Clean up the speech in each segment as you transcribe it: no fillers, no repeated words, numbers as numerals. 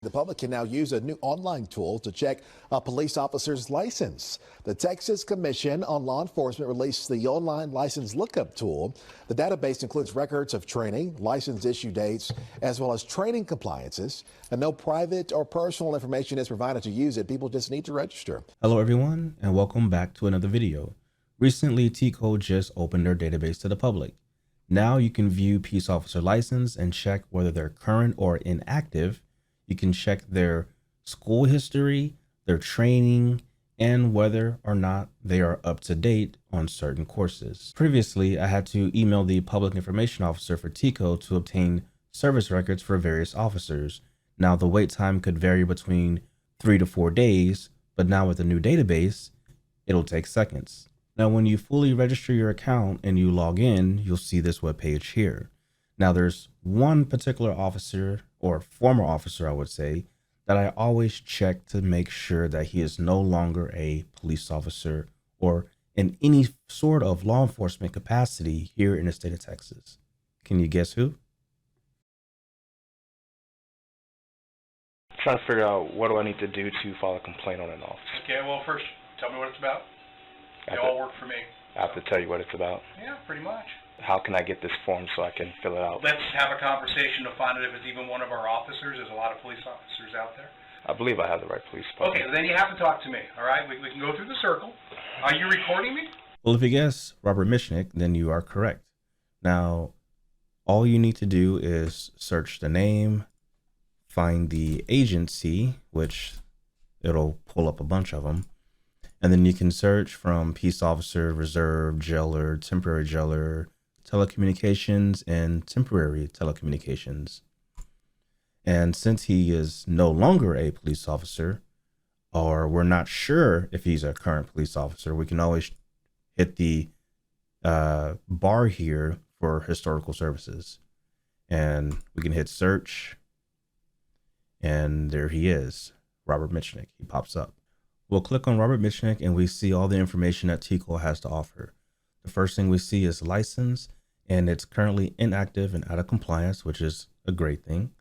The public can now use a new online tool to check a police officer's license. The Texas Commission on Law Enforcement released the online license lookup tool. The database includes records of training, license issue dates, as well as training compliances. And no private or personal information is provided to use it. People just need to register. Hello everyone, and welcome back to another video. Recently, TCode just opened their database to the public. Now you can view peace officer license and check whether they're current or inactive. You can check their school history, their training, and whether or not they are up to date on certain courses. Previously, I had to email the public information officer for TCode to obtain service records for various officers. Now the wait time could vary between 3 to 4 days, but now with the new database, it'll take seconds. Now when you fully register your account and you log in, you'll see this webpage here. Now there's one particular officer, or former officer I would say, that I always check to make sure that he is no longer a police officer or in any sort of law enforcement capacity here in the state of Texas. Can you guess who? Trying to figure out what do I need to do to file a complaint on an officer. Okay, well first, tell me what it's about. They all work for me. I have to tell you what it's about. Yeah, pretty much. How can I get this form so I can fill it out? Let's have a conversation to find out if it's even one of our officers. There's a lot of police officers out there. I believe I have the right police department. Okay, well then you have to talk to me, all right? We can go through the circle. Are you recording me? Well, if you guess Robert Michnick, then you are correct. Now, all you need to do is search the name, find the agency, which it'll pull up a bunch of them. And then you can search from peace officer, reserve, jailer, temporary jailer, telecommunications, and temporary telecommunications. And since he is no longer a police officer, or we're not sure if he's a current police officer, we can always hit the bar here for historical services. And we can hit search. And there he is, Robert Michnick. He pops up. We'll click on Robert Michnick and we see all the information that TCode has to offer. The first thing we see is license, and it's currently inactive and out of compliance, which is a great thing.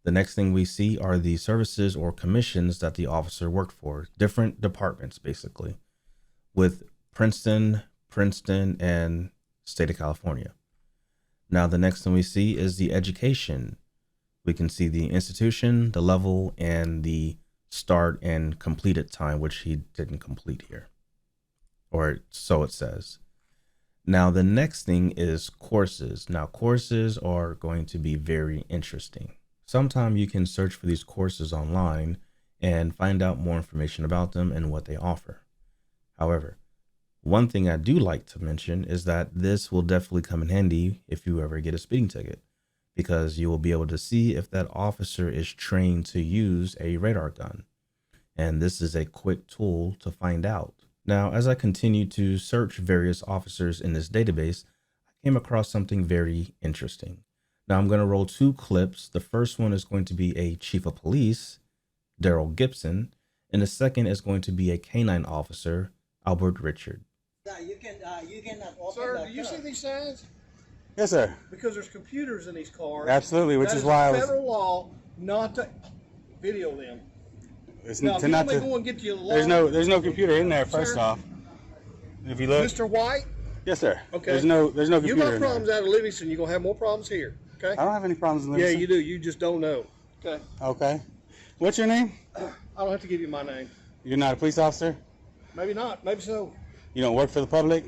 The next thing we see are the services or commissions that the officer worked for, different departments basically, with Princeton, and state of California. Now the next thing we see is the education. We can see the institution, the level, and the start and completed time, which he didn't complete here, or so it says. Now the next thing is courses. Now courses are going to be very interesting. Sometime you can search for these courses online and find out more information about them and what they offer. However, one thing I do like to mention is that this will definitely come in handy if you ever get a speeding ticket, because you will be able to see if that officer is trained to use a radar gun. And this is a quick tool to find out. Now, as I continue to search various officers in this database, I came across something very interesting. Now I'm going to roll 2 clips. The first one is going to be a chief of police, Daryl Gibson, and the second is going to be a canine officer, Albert Richard. You cannot open. Sir, do you see these signs? Yes, sir. Because there's computers in these cars. Absolutely, which That is why I was. federal law not to video them. It's Now, if to you not want me to. to go and get you a law, There's no computer in there. First Sir? off, if you look. Mr. White. Yes, sir. Okay. There's no computer You in got there. problems out of Livingston, you're gonna have more problems here. Okay. I don't have any problems in Yeah, Livingston. you do. You just don't know. Okay. Okay. What's your name? I don't have to give you my name. You're not a police officer. Maybe not. Maybe so. You don't work for the public.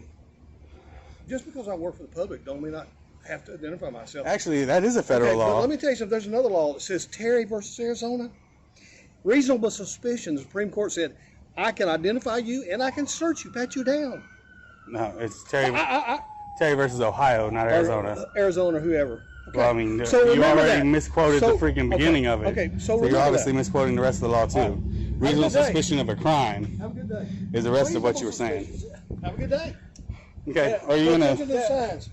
Just because I work for the public, don't mean I have to identify myself. Actually, that is a federal Okay, but law. let me tell you something. There's another law that says Terry versus Arizona. Reasonable suspicion. The Supreme Court said, I can identify you and I can search you, pat you down. No, it's Terry. I, Terry versus Ohio, not Arizona. Arizona, whoever. Okay. Well, I mean, So you remember already that. misquoted So- the freaking okay, beginning of it. okay, so you're remember obviously that. misquoting the rest of the law too. Have a Reasonable good day. suspicion of a crime Have a good day. is the rest of what you were saying. Have a good day. Okay. Yeah, Are you pay gonna? attention to the signs.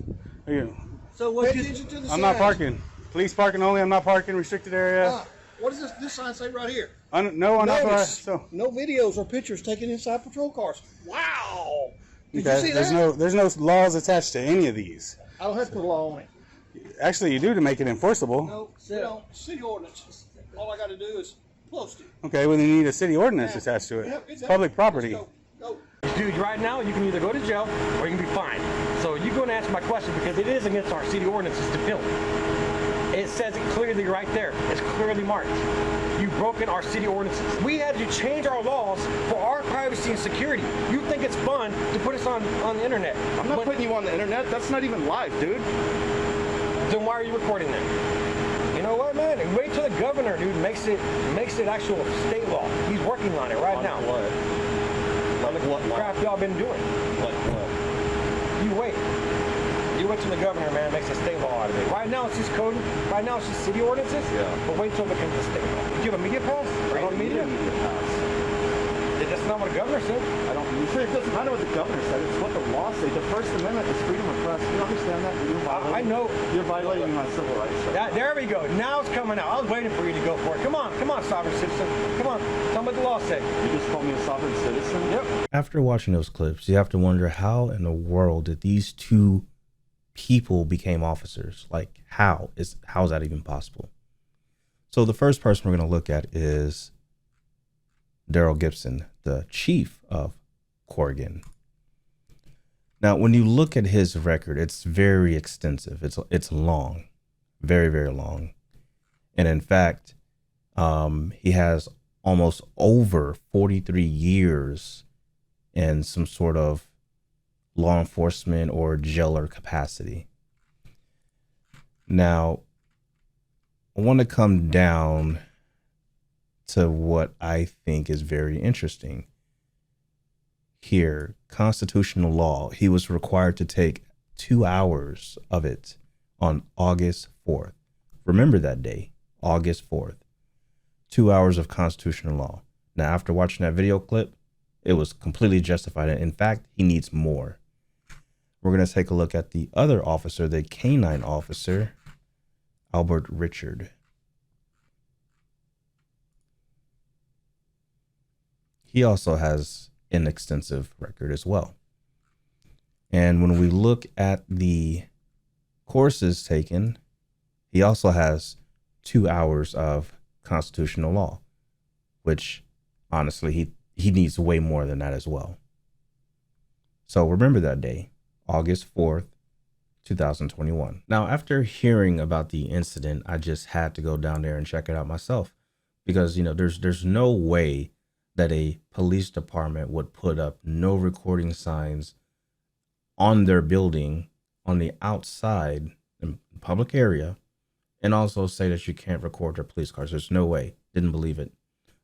Are you, So Pay what you? attention to the I'm not signs. parking. Police parking only. I'm not parking. Restricted area. Ah, what does this sign say right here? No unauthorized. Notice, So no videos or pictures taken inside patrol cars. Wow. Did you see there's that? there's no laws attached to any of these. I don't have to put a law on it. Actually, you do to make it enforceable. No, we don't. City ordinance. All I gotta do is post it. Okay, well, then you need a city ordinance attached to it. Yep, It's exactly. public property. Let's go. Dude, right now you can either go to jail or you can be fined. So you go and answer my question because it is against our city ordinances to film. It says it clearly right there. It's clearly marked. You've broken our city ordinances. We had to change our laws for our privacy and security. You think it's fun to put us on the internet. I'm not putting you on the internet. That's not even live, dude. Then why are you recording that? You know what, man? Wait till the governor, dude, makes it actual state law. He's working on it right now. What? Like what law? Crap y'all been doing. Like what? You wait. You wait till the governor, man, makes a state law out of it. Right now it's just code. Right now it's just city ordinances. Yeah. But wait till it becomes a state law. Do you have a media pass? Are you on media? That's not what the governor said. I don't. It doesn't matter what the governor said. It's what the law says. The First Amendment is freedom of press. You understand that? I know. You're violating my civil rights. Right? There we go. Now it's coming out. I was waiting for you to go for it. Come on, sovereign citizen. Come on. Tell me what the law said. You just called me a sovereign citizen. Yep. After watching those clips, you have to wonder how in the world did these two people became officers? Like, how is that even possible? So the first person we're going to look at is Daryl Gibson, the chief of Corrigan. Now, when you look at his record, it's very extensive. It's long, very, very long. And in fact, he has almost over 43 years in some sort of law enforcement or jailer capacity. Now, I want to come down to what I think is very interesting. Here, constitutional law, he was required to take 2 hours of it on August 4th. Remember that day, August 4th. 2 hours of constitutional law. Now, after watching that video clip, it was completely justified. In fact, he needs more. We're going to take a look at the other officer, the canine officer, Albert Richard. He also has an extensive record as well. And when we look at the courses taken, he also has 2 hours of constitutional law, which honestly, he needs way more than that as well. So remember that day, August 4th, 2021. Now, after hearing about the incident, I just had to go down there and check it out myself because, you know, there's no way that a police department would put up no recording signs on their building on the outside in public area and also say that you can't record their police cars. There's no way. Didn't believe it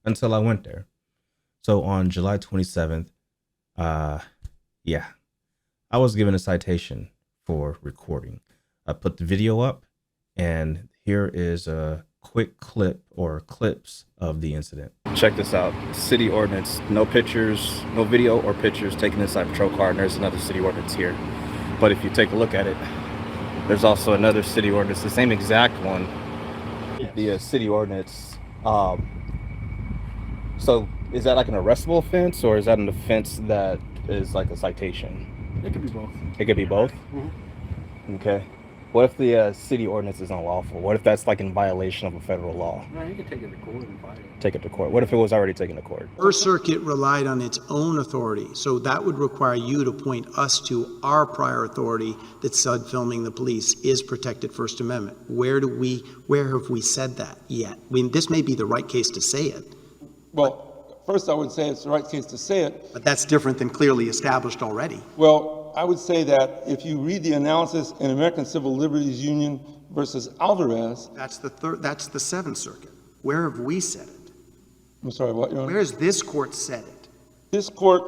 until I went there. So on July 27th, I was given a citation for recording. I put the video up and here is a quick clip or clips of the incident. Check this out. City ordinance. No pictures, no video or pictures taken inside patrol car. And there's another city ordinance here. But if you take a look at it, there's also another city ordinance, the same exact one. The city ordinance. So is that like an arrestable offense or is that an offense that is like a citation? It could be both. It could be both? Mm-hmm. Okay. What if the city ordinance is unlawful? What if that's like in violation of a federal law? No, you can take it to court and fight it. Take it to court. What if it was already taken to court? First Circuit relied on its own authority, so that would require you to point us to our prior authority that said filming the police is protected First Amendment. Where have we said that yet? I mean, this may be the right case to say it. Well, first I would say it's the right case to say it. But that's different than clearly established already. Well, I would say that if you read the analysis in American Civil Liberties Union versus Alvarez. That's the Seventh Circuit. Where have we said it? I'm sorry, what, Your Honor? Where has this court said it? This court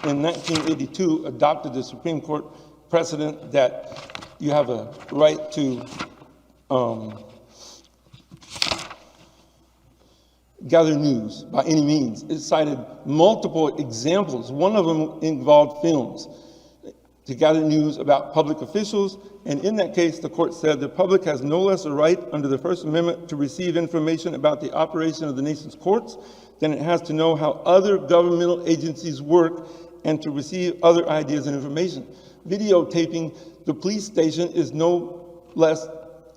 in 1982 adopted the Supreme Court precedent that you have a right to gather news by any means. It cited multiple examples. One of them involved films to gather news about public officials. And in that case, the court said the public has no less a right under the First Amendment to receive information about the operation of the nation's courts than it has to know how other governmental agencies work and to receive other ideas and information. Videotaping the police station is no less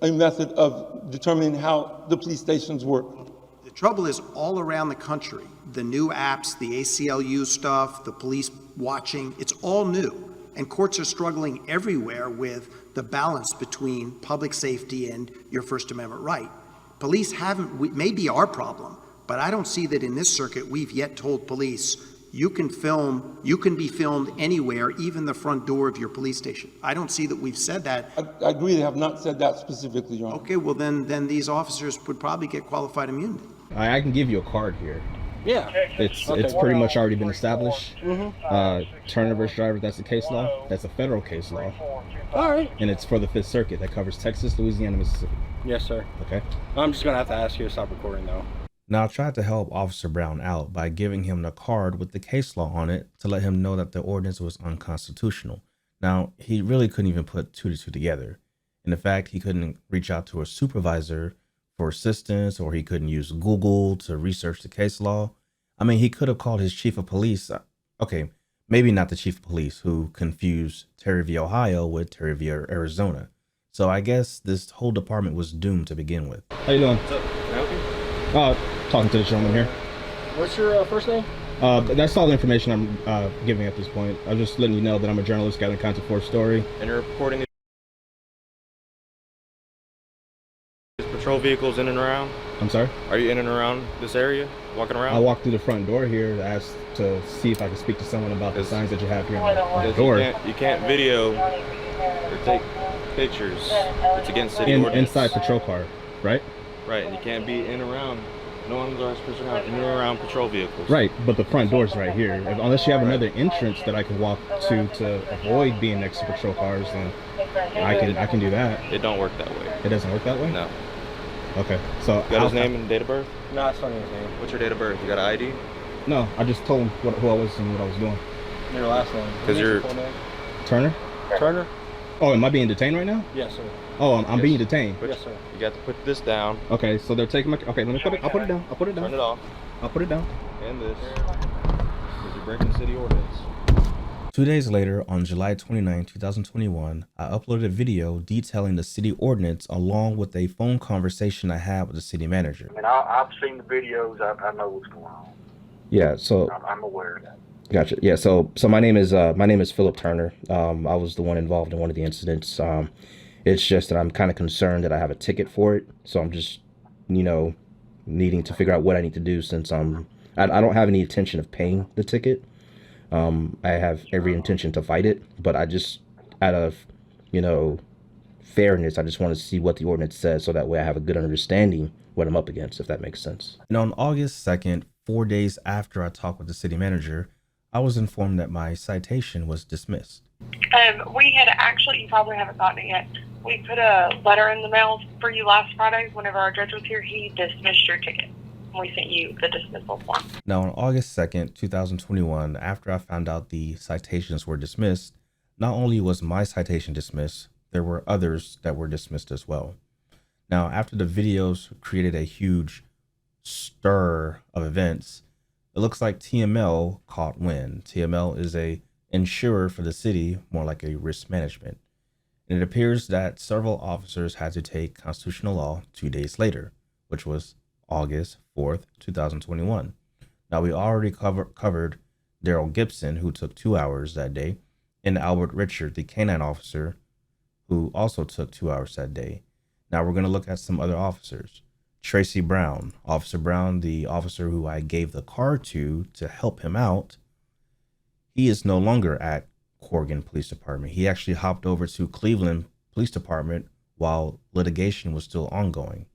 a method of determining how the police stations work. The trouble is all around the country, the new apps, the ACLU stuff, the police watching, it's all new. And courts are struggling everywhere with the balance between public safety and your First Amendment right. Police may be our problem, but I don't see that in this circuit we've yet told police, you can be filmed anywhere, even the front door of your police station. I don't see that we've said that. I agree they have not said that specifically, Your Honor. Okay, well then these officers would probably get qualified immunity. I can give you a card here. Yeah. It's pretty much already been established. Turner versus Driver, that's the case law. That's a federal case law. All right. And it's for the Fifth Circuit that covers Texas, Louisiana, Mississippi. Yes, sir. Okay. I'm just gonna have to ask you to stop recording though. Now, I tried to help Officer Brown out by giving him the card with the case law on it to let him know that the ordinance was unconstitutional. Now, he really couldn't even put two to two together. And in fact, he couldn't reach out to a supervisor for assistance, or he couldn't use Google to research the case law. I mean, he could have called his chief of police. Okay, maybe not the chief of police, who confused Terryville, Ohio with Terryville, Arizona. So I guess this whole department was doomed to begin with. How you doing? What's up? Can I help you? Talking to the gentleman here. What's your first name? That's all the information I'm giving at this point. I'm just letting you know that I'm a journalist gathering content for a story. And you're reporting patrol vehicles in and around? I'm sorry? Are you in and around this area, walking around? I walked through the front door here to ask to see if I could speak to someone about the signs that you have here on the door. You can't video or take pictures. It's against city ordinance. Inside patrol car, right? Right, and you can't be in around. No one's in and around patrol vehicles. Right, but the front door's right here. Unless you have another entrance that I can walk to avoid being next to patrol cars, then I can do that. It don't work that way. It doesn't work that way? No. Okay, so You got his name and date of birth? No, it's not his name. What's your date of birth? You got an ID? No, I just told him who I was and what I was doing. Your last name. Because you're Turner? Turner? Oh, am I being detained right now? Yes, sir. Oh, I'm being detained. Yes, sir. You got to put this down. Okay, so they're taking my. Okay, let me put it. I'll put it down. I'll put it down. Turn it off. I'll put it down. And this. Because you're breaking city ordinance. 2 days later, on July 29, 2021, I uploaded a video detailing the city ordinance along with a phone conversation I had with the city manager. I mean, I've seen the videos. I know what's going on. Yeah, so I'm aware of that. gotcha. Yeah, so my name is Philip Turner. I was the one involved in one of the incidents. It's just that I'm kind of concerned that I have a ticket for it, so I'm just, needing to figure out what I need to do since I don't have any intention of paying the ticket. I have every intention to fight it, but I just, out of, fairness, I just want to see what the ordinance says so that way I have a good understanding what I'm up against, if that makes sense. And on August 2nd, 4 days after I talked with the city manager, I was informed that my citation was dismissed. We had actually, you probably haven't gotten it yet, we put a letter in the mail for you last Friday. Whenever our judge was here, he dismissed your ticket. We sent you the dismissal form. Now, on August 2nd, 2021, after I found out the citations were dismissed, not only was my citation dismissed, there were others that were dismissed as well. Now, after the videos created a huge stir of events, it looks like TML caught wind. TML is a insurer for the city, more like a risk management. And it appears that several officers had to take constitutional law 2 days later, which was August 4th, 2021. Now, we already covered Daryl Gibson, who took 2 hours that day, and Albert Richard, the canine officer, who also took 2 hours that day. Now, we're going to look at some other officers. Tracy Brown, Officer Brown, the officer who I gave the car to help him out, he is no longer at Corrigan Police Department. He actually hopped over to Cleveland Police Department while litigation was still ongoing.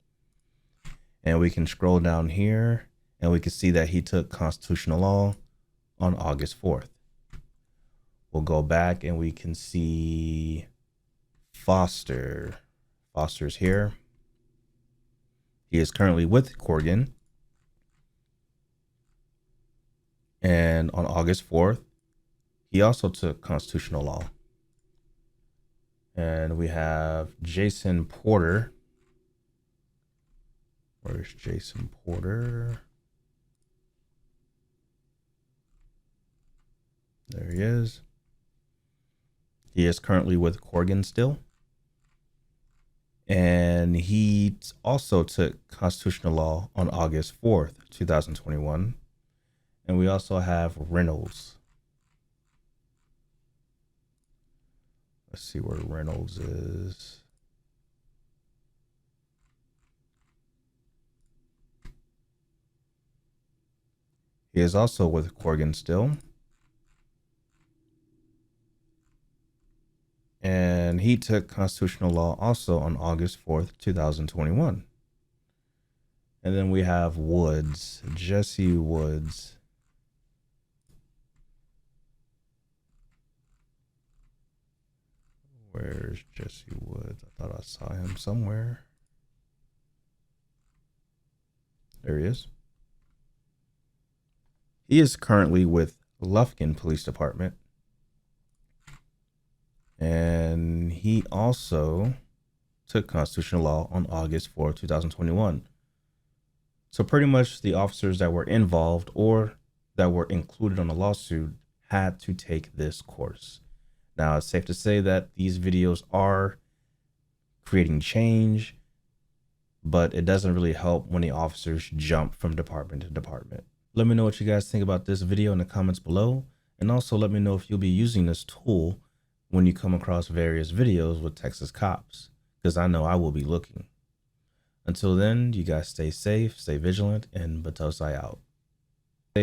And we can scroll down here and we can see that he took constitutional law on August 4th. We'll go back and we can see Foster. Foster's here. He is currently with Corrigan. And on August 4th, he also took constitutional law. And we have Jason Porter. Where's Jason Porter? There he is. He is currently with Corrigan still. And he also took constitutional law on August 4th, 2021. And we also have Reynolds. Let's see where Reynolds is. He is also with Corrigan still. And he took constitutional law also on August 4th, 2021. And then we have Woods, Jesse Woods. Where's Jesse Woods? I thought I saw him somewhere. There he is. He is currently with Lufkin Police Department. And he also took constitutional law on August 4, 2021. So pretty much the officers that were involved or that were included on the lawsuit had to take this course. Now, it's safe to say that these videos are creating change, but it doesn't really help when the officers jump from department to department. Let me know what you guys think about this video in the comments below. And also let me know if you'll be using this tool when you come across various videos with Texas cops, because I know I will be looking. Until then, you guys stay safe, stay vigilant, and Batosai out.